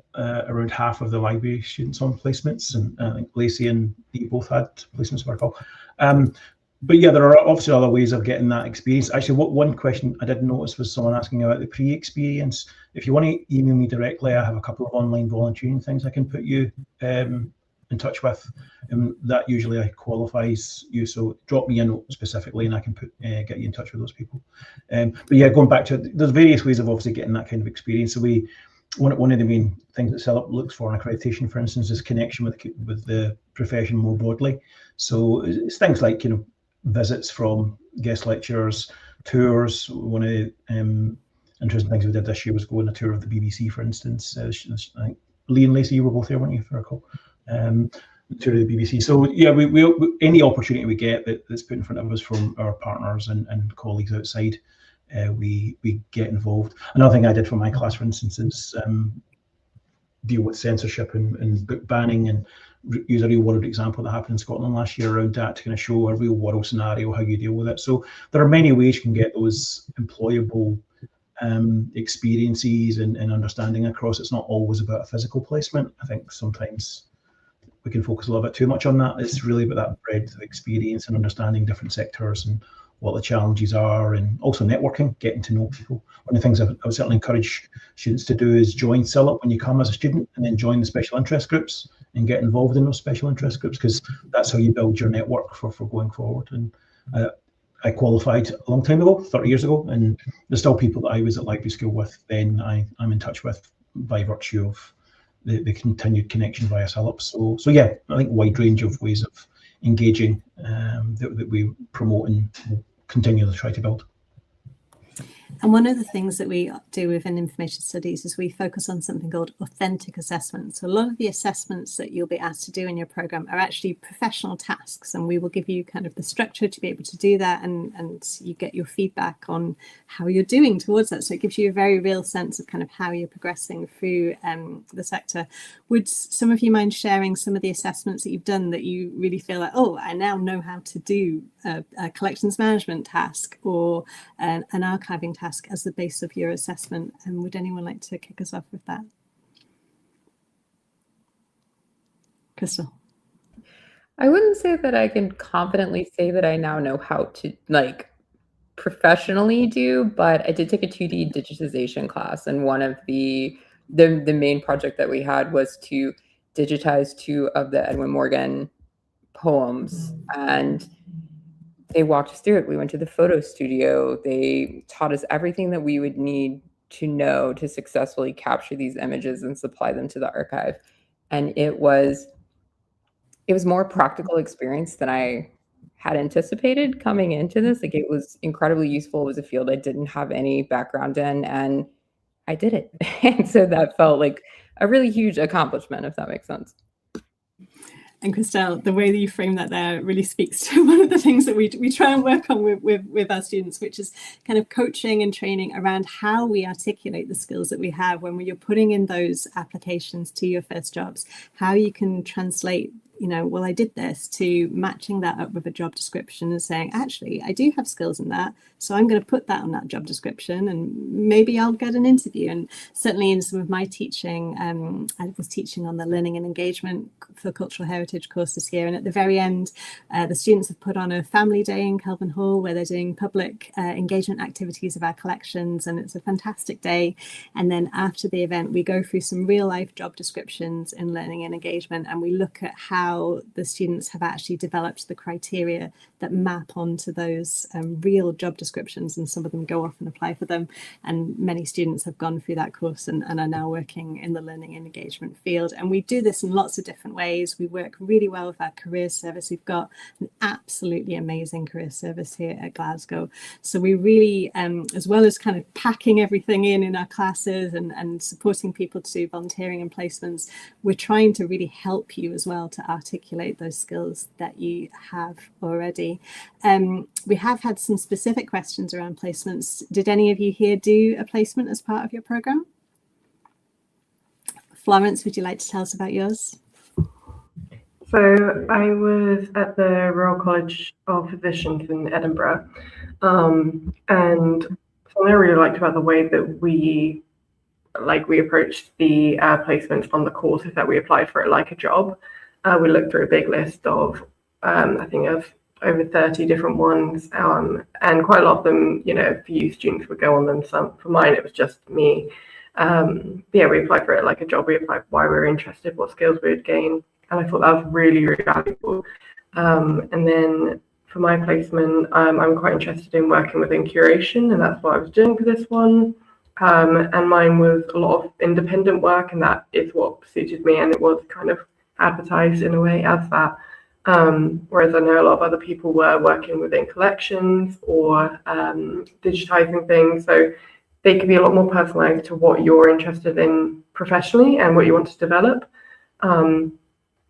around half of the library students on placements, and I think Lacey and Dee both had placements, if I recall. But yeah, there are obviously other ways of getting that experience. Actually, one question I did notice was someone asking about the pre-experience. If you want to email me directly, I have a couple of online volunteering things I can put you in touch with, and that usually qualifies you. So drop me a note specifically and I can get you in touch with those people. But yeah, going back to it, there's various ways of obviously getting that kind of experience. So one of the main things that CELIP looks for in accreditation, for instance, is connection with the profession more broadly. So it's things like, you know, visits from guest lecturers, tours. One of the interesting things we did this year was go on a tour of the BBC, for instance. I think Lee and Lacey, you were both there, weren't you, if I recall? Tour of the BBC. So yeah, we any opportunity we get that's put in front of us from our partners and colleagues outside, we get involved. Another thing I did for my class, for instance, is deal with censorship and book banning, and use a real world example that happened in Scotland last year around that to kind of show a real world scenario how you deal with it. So there are many ways you can get those employable experiences and understanding across. It's not always about a physical placement. I think sometimes we can focus a little bit too much on that. It's really about that breadth of experience and understanding different sectors and what the challenges are, and also networking, getting to know people. One of the things I would certainly encourage students to do is join CILIP when you come as a student, and then join the special interest groups and get involved in those special interest groups, because that's how you build your network for going forward. And I qualified a long time ago, 30 years ago, and there's still people that I was at library school with then I'm in touch with by virtue of the continued connection via CILIP. So yeah, I think a wide range of ways of engaging that we promote and will continue to try to build. And one of the things that we do within information studies is we focus on something called authentic assessment. So a lot of the assessments that you'll be asked to do in your program are actually professional tasks, and we will give you kind of the structure to be able to do that, and you get your feedback on how you're doing towards that. So it gives you a very real sense of kind of how you're progressing through the sector. Would some of you mind sharing some of the assessments that you've done that you really feel like, oh, I now know how to do a collections management task or an archiving task as the base of your assessment? And would anyone like to kick us off with that? Crystal? I wouldn't say that I can confidently say that I now know how to like professionally do, but I did take a 2D digitization class, and one of the main project that we had was to digitize 2 of the Edwin Morgan poems, and they walked us through it. We went to the photo studio. They taught us everything that we would need to know to successfully capture these images and supply them to the archive. And it was more practical experience than I had anticipated coming into this. Like, it was incredibly useful. It was a field I didn't have any background in, and I did it. And so that felt like a really huge accomplishment, if that makes sense. And Christelle, the way that you frame that there really speaks to one of the things that we try and work on with our students, which is kind of coaching and training around how we articulate the skills that we have when you're putting in those applications to your first jobs, how you can translate, you know, well, I did this, to matching that up with a job description and saying, actually, I do have skills in that, so I'm going to put that on that job description and maybe I'll get an interview. And certainly in some of my teaching, I was teaching on the learning and engagement for cultural heritage courses here. And at the very end, the students have put on a family day in Kelvin Hall where they're doing public engagement activities of our collections. And it's a fantastic day. And then after the event, we go through some real life job descriptions in learning and engagement. And we look at how the students have actually developed the criteria that map onto those real job descriptions, and some of them go off and apply for them. And many students have gone through that course and are now working in the learning and engagement field. And we do this in lots of different ways. We work really well with our careers service. We've got an absolutely amazing career service here at Glasgow. So we really, as well as kind of packing everything in our classes and supporting people to do volunteering and placements, we're trying to really help you as well to articulate those skills that you have already. We have had some specific questions around placements. Did any of you here do a placement as part of your program? Florence, would you like to tell us about yours? So I was at the Royal College of Physicians in Edinburgh, and something I really liked about the way that we approached the placements on the courses that we applied for it like a job. We looked through a big list of, I think of over 30 different ones, and quite a lot of them, you know, for you students would go on them. Some, for mine, it was just me. Yeah, we applied for it like a job. We applied why we were interested, what skills we would gain, and I thought that was really, really valuable. And then for my placement, I'm quite interested in working within curation, and that's what I was doing for this one. And mine was a lot of independent work, and that is what suited me, and it was kind of advertised in a way as that. Whereas I know a lot of other people were working within collections or digitizing things, so they could be a lot more personalized to what you're interested in professionally and what you want to develop.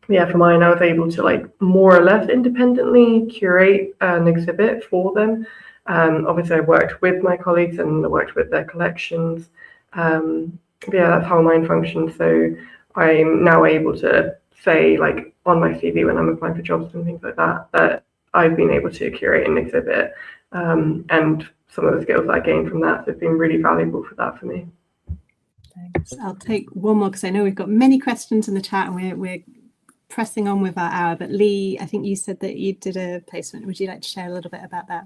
Yeah, for mine, I was able to like more or less independently curate an exhibit for them. Obviously, I worked with my colleagues and I worked with their collections. Yeah, that's how mine functions. So I'm now able to say, like on my CV when I'm applying for jobs and things like that, that I've been able to curate an exhibit. And some of the skills that I gained from that. So it's been really valuable for that for me. Thanks. I'll take one more because I know we've got many questions in the chat and we're pressing on with our hour. But Lee, I think you said that you did a placement. Would you like to share a little bit about that?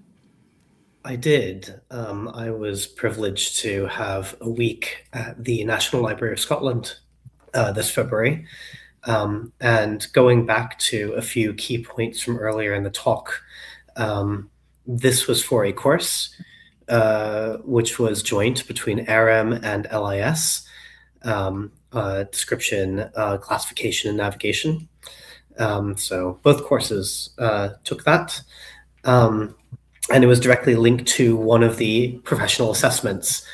I did. I was privileged to have a week at the National Library of Scotland this February. And going back to a few key points from earlier in the talk, this was for a course which was joint between RM and LIS, description, classification, and navigation. So both courses took that. And it was directly linked to one of the professional assessments,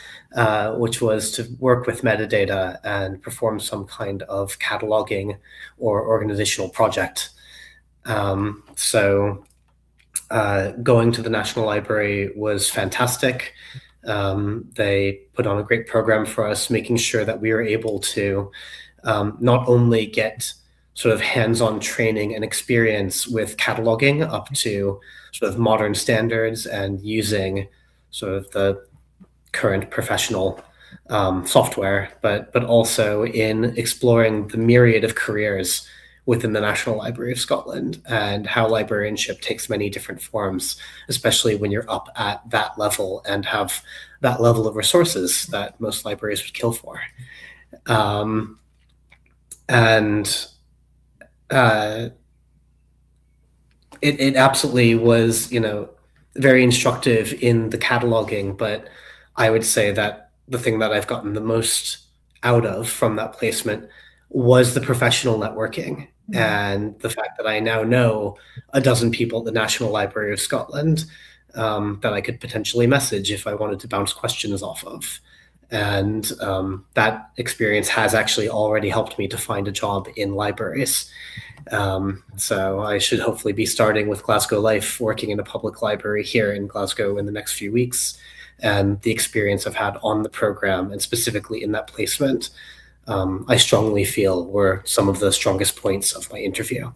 which was to work with metadata and perform some kind of cataloging or organizational project. So going to the National Library was fantastic. They put on a great program for us, making sure that we were able to not only get sort of hands-on training and experience with cataloging up to sort of modern standards and using sort of the current professional software, but also in exploring the myriad of careers within the National Library of Scotland and how librarianship takes many different forms, especially when you're up at that level and have that level of resources that most libraries would kill for. It absolutely was, very instructive in the cataloging, but I would say that the thing that I've gotten the most out of from that placement was the professional networking and the fact that I now know a dozen people at the National Library of Scotland that I could potentially message if I wanted to bounce questions off of. And that experience has actually already helped me to find a job in libraries. So I should hopefully be starting with Glasgow Life, working in a public library here in Glasgow in the next few weeks. And the experience I've had on the program and specifically in that placement, I strongly feel were some of the strongest points of my interview.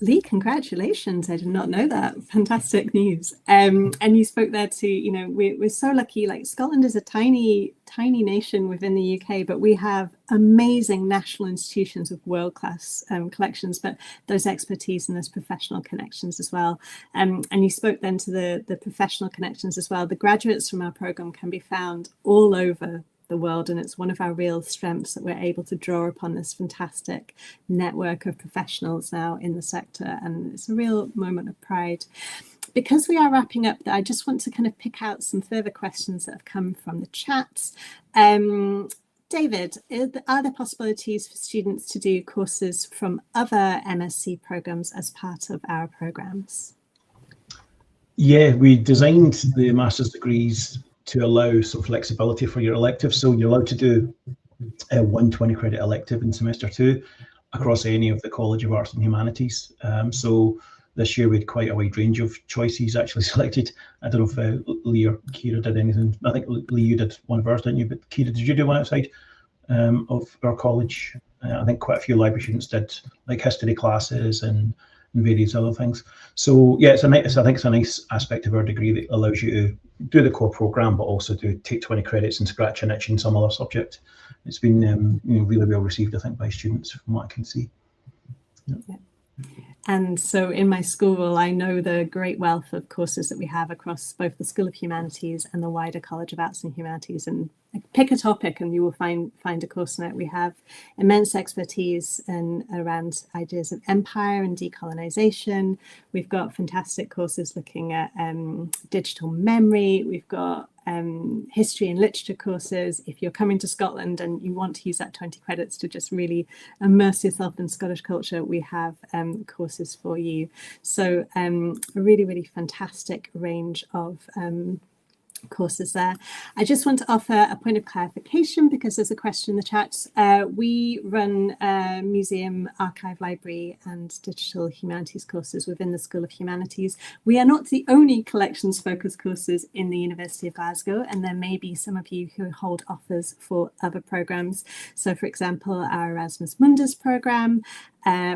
Lee, congratulations. I did not know that. Fantastic news. And you spoke there to, we're so lucky, like Scotland is a tiny nation within the UK, but we have amazing national institutions with world-class collections, but those expertise and those professional connections as well. And you spoke then to the professional connections as well. The graduates from our program can be found all over the world, and it's one of our real strengths that we're able to draw upon this fantastic network of professionals now in the sector, and it's a real moment of pride. Because we are wrapping up, I just want to kind of pick out some further questions that have come from the chat. David, are there possibilities for students to do courses from other MSc programs as part of our programs? Yeah, we designed the master's degrees to allow some flexibility for your elective. So you're allowed to do a 120 credit elective in semester 2 across any of the College of Arts and Humanities. So this year we had quite a wide range of choices actually selected. I don't know if Lee or Kira did anything. I think Lee, you did one of ours, didn't you? But Kira, did you do one outside of our college? I think quite a few library students did, like history classes and various other things. So yeah, I think it's a nice aspect of our degree that allows you to do the core program, but also to take 20 credits and scratch an itch in some other subject. It's been really well received, I think, by students from what I can see. Yeah. And so in my school, I know the great wealth of courses that we have across both the School of Humanities and the wider College of Arts and Humanities. And pick a topic and you will find a course in it. We have immense expertise around ideas of empire and decolonization. We've got fantastic courses looking at digital memory. We've got history and literature courses. If you're coming to Scotland and you want to use that 20 credits to just really immerse yourself in Scottish culture, we have courses for you. So a really, really fantastic range of courses there. I just want to offer a point of clarification because there's a question in the chat. We run museum, archive, library and digital humanities courses within the School of Humanities. We are not the only collections focused courses in the University of Glasgow, and there may be some of you who hold offers for other programs. So for example, our Erasmus Mundus program.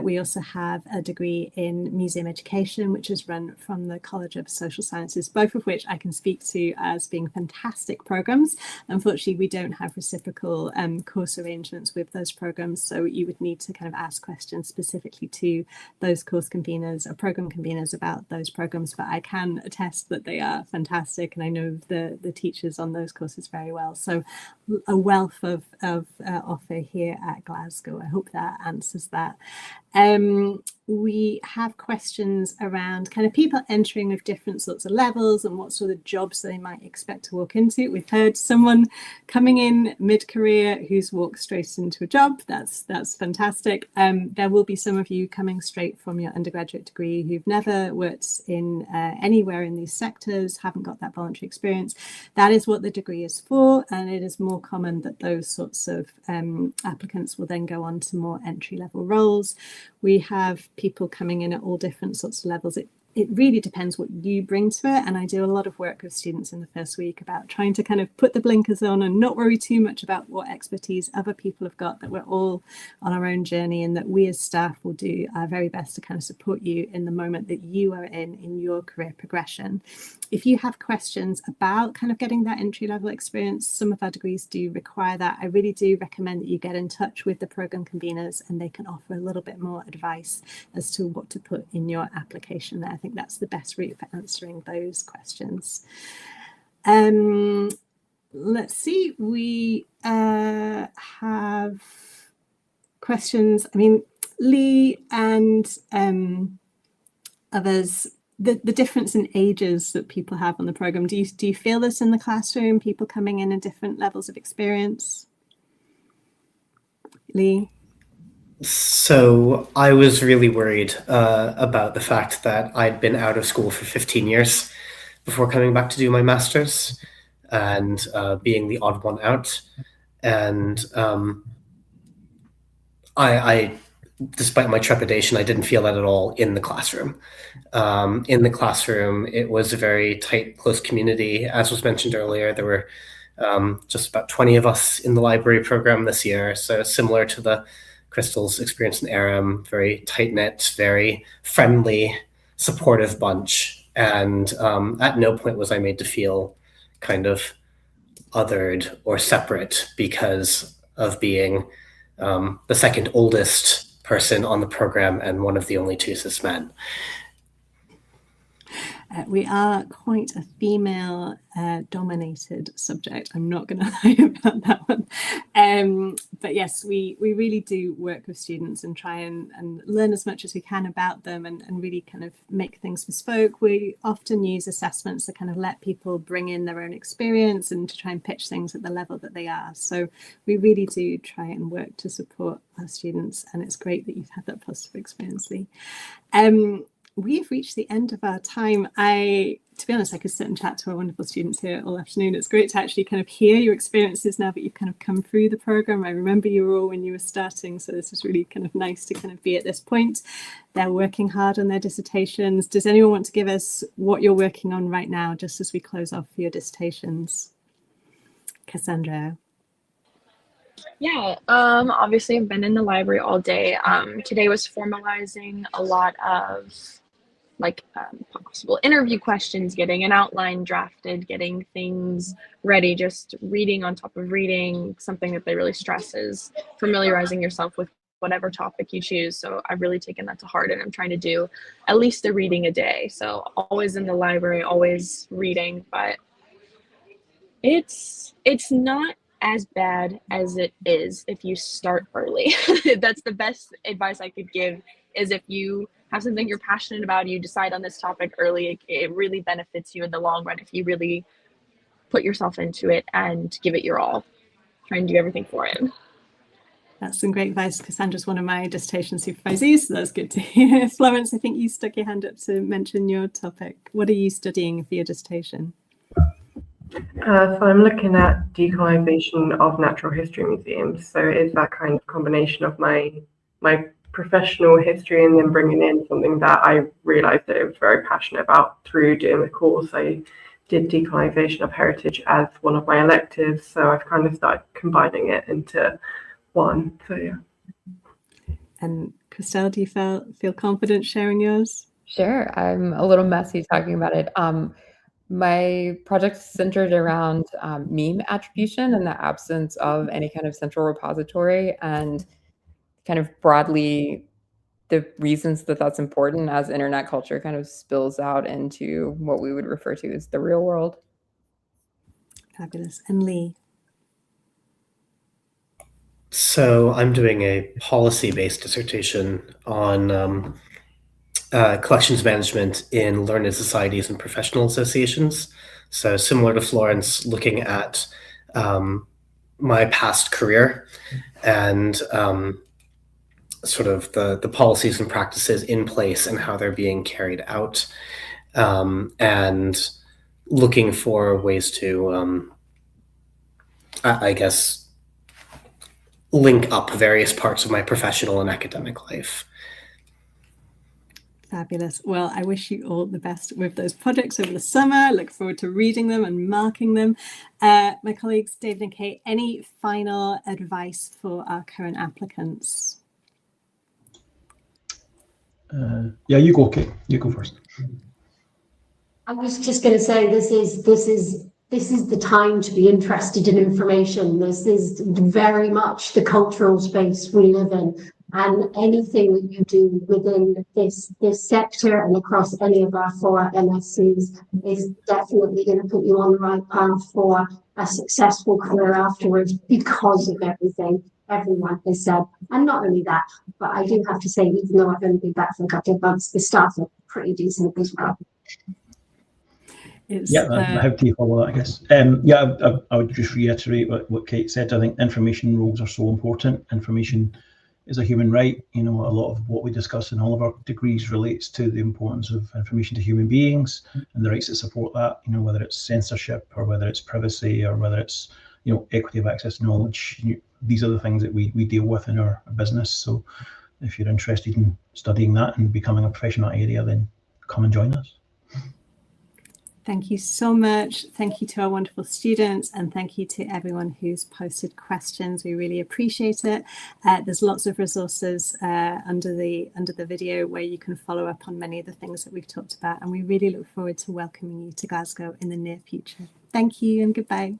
We also have a degree in museum education, which is run from the College of Social Sciences, both of which I can speak to as being fantastic programs. Unfortunately, we don't have reciprocal course arrangements with those programs, so you would need to kind of ask questions specifically to those course conveners or program conveners about those programs, but I can attest that they are fantastic, and I know the teachers on those courses very well. So a wealth of offer here at Glasgow. I hope that answers that. We have questions around kind of people entering with different sorts of levels and what sort of jobs they might expect to walk into. We've heard someone coming in mid-career who's walked straight into a job. That's fantastic. There will be some of you coming straight from your undergraduate degree who've never worked in anywhere in these sectors, haven't got that voluntary experience. That is what the degree is for, and it is more common that those sorts of applicants will then go on to more entry-level roles. We have people coming in at all different sorts of levels. It really depends what you bring to it, and I do a lot of work with students in the first week about trying to kind of put the blinkers on and not worry too much about what expertise other people have got, that we're all on our own journey and that we as staff will do our very best to kind of support you in the moment that you are in your career progression. If you have questions about kind of getting that entry-level experience, some of our degrees do require that. I really do recommend that you get in touch with the program conveners and they can offer a little bit more advice as to what to put in your application there. I think that's the best route for answering those questions. Let's see, we have questions. I mean, Lee and others, the difference in ages that people have on the program. Do you feel this in the classroom, people coming in at different levels of experience? Lee? So I was really worried about the fact that I'd been out of school for 15 years before coming back to do my master's, and being the odd one out. And I, despite my trepidation, I didn't feel that at all in the classroom. In the classroom, it was a very tight, close community. As was mentioned earlier, there were just about 20 of us in the library program this year. So similar to the Crystal's experience in Aram, very tight-knit, very friendly, supportive bunch. And at no point was I made to feel kind of othered or separate because of being the second oldest person on the program and one of the only two cis men. We are quite a female dominated subject. I'm not going to lie about that one. But yes, we really do work with students and try and learn as much as we can about them and really kind of make things bespoke. We often use assessments to kind of let people bring in their own experience and to try and pitch things at the level that they are. So we really do try and work to support our students, and it's great that you've had that positive experience, Lee. We've reached the end of our time. To be honest, I could sit and chat to our wonderful students here all afternoon. It's great to actually kind of hear your experiences now that you've kind of come through the program. I remember you were all when you were starting, so this is really kind of nice to kind of be at this point. They're working hard on their dissertations. Does anyone want to give us what you're working on right now, just as we close off for your dissertations? Cassandra. Yeah, obviously I've been in the library all day. Today was formalizing a lot of possible interview questions, getting an outline drafted, getting things ready, just reading on top of reading. Something that they really stress is familiarizing yourself with whatever topic you choose. So I've really taken that to heart, and I'm trying to do at least a reading a day. So always in the library, always reading, but it's not as bad as it is if you start early. That's the best advice I could give, is if you have something you're passionate about, you decide on this topic early, it really benefits you in the long run if you really put yourself into it and give it your all. Try and do everything for it. That's some great advice. Cassandra's one of my dissertation supervisees, so that's good to hear. Florence, I think you stuck your hand up to mention your topic. What are you studying for your dissertation? So I'm looking at decolonization of natural history museums. So it's that kind of combination of my professional history and then bringing in something that I realized that I was very passionate about through doing the course. I did decolonization of heritage as one of my electives, so I've kind of started combining it into one. So yeah. And Christelle, do you feel confident sharing yours? Sure. I'm a little messy talking about it. My project is centered around meme attribution and the absence of any kind of central repository, and kind of broadly the reasons that that's important as internet culture kind of spills out into what we would refer to as the real world. Fabulous. And Lee? So I'm doing a policy-based dissertation on collections management in learned societies and professional associations. So similar to Florence, looking at my past career and sort of the policies and practices in place and how they're being carried out, and looking for ways to, I guess, link up various parts of my professional and academic life. Fabulous. Well, I wish you all the best with those projects over the summer. Look forward to reading them and marking them. My colleagues, David and Kate, any final advice for our current applicants? Yeah, you go, Kate. You go first. I was just going to say this is the time to be interested in information. This is very much the cultural space we live in, and anything that you do within this sector and across any of our 4 MScs is definitely going to put you on the right path for a successful career afterwards, because of everything everyone has said. And not only that, but I do have to say, even though I've only been back for a couple of months, the staff are pretty decent as well. How do you follow that, I guess? I would just reiterate what Kate said. I think information rules are so important. Information is a human right. You know, a lot of what we discuss in all of our degrees relates to the importance of information to human beings and the rights that support that, you know, whether it's censorship or whether it's privacy or whether it's, you know, equity of access to knowledge. These are the things that we deal with in our business. So if you're interested in studying that and becoming a professional in that area, then come and join us. Thank you so much. Thank you to our wonderful students, and thank you to everyone who's posted questions. We really appreciate it. There's lots of resources under the video where you can follow up on many of the things that we've talked about, and we really look forward to welcoming you to Glasgow in the near future. Thank you and goodbye.